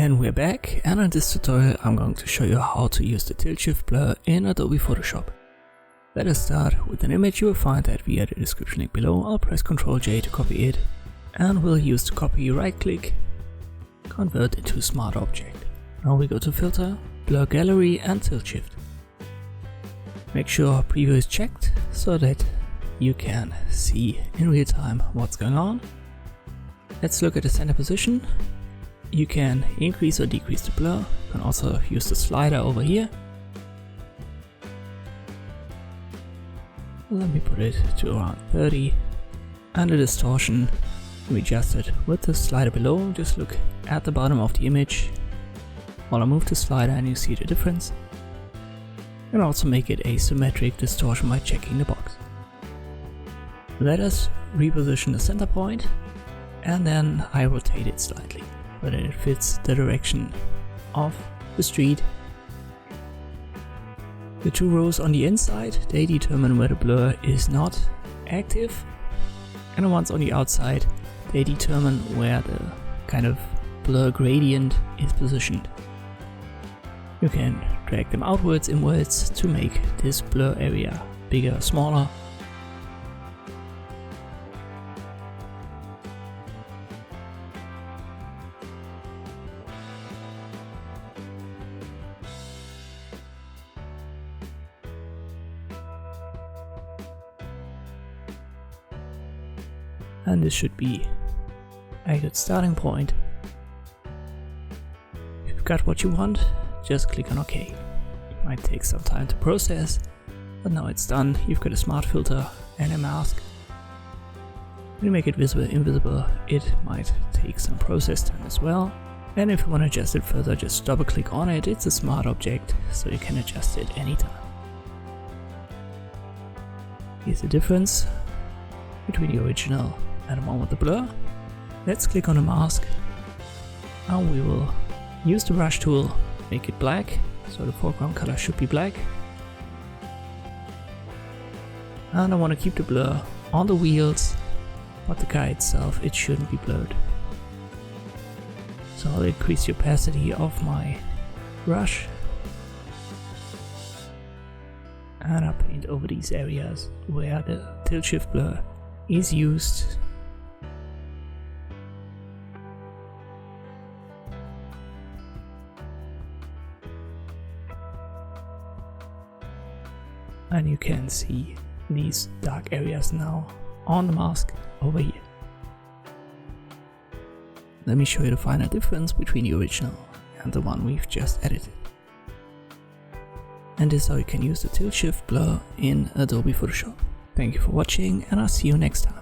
And we're back, and in this tutorial I'm going to show you how to use the tilt shift blur in Adobe Photoshop. Let us start with an image. You will find that via the description link below. I'll press Ctrl J to copy it, and we'll use the copy, right click, convert into smart object. Now we go to filter, blur gallery and tilt shift. Make sure preview is checked so that you can see in real time what's going on. Let's look at the center position. You can increase or decrease the blur. You can also use the slider over here. Let me put it to around 30. And the distortion, we adjust it with the slider below. Just look at the bottom of the image while I move the slider and you see the difference. And also make it a symmetric distortion by checking the box. Let us reposition the center point, and then I rotate it slightly so that it fits the direction of the street. The two rows on the inside, they determine where the blur is not active, and the ones on the outside, they determine where the kind of blur gradient is positioned. You can drag them outwards, inwards to make this blur area bigger or smaller. And this should be a good starting point. If you've got what you want, just click on OK. It might take some time to process, but now it's done. You've got a smart filter and a mask. When you make it visible, invisible, it might take some process time as well. And if you want to adjust it further, just double click on it. It's a smart object, so you can adjust it anytime. Here's the difference between the original and the one with the blur. Let's click on the mask. Now we will use the brush tool, make it black, so the foreground color should be black. And I want to keep the blur on the wheels, but the car itself, it shouldn't be blurred. So I'll increase the opacity of my brush, and I'll paint over these areas where the tilt shift blur is used. And you can see these dark areas now on the mask over here. Let me show you the final difference between the original and the one we've just edited. And this is how you can use the tilt shift blur in Adobe Photoshop. Thank you for watching, and I'll see you next time.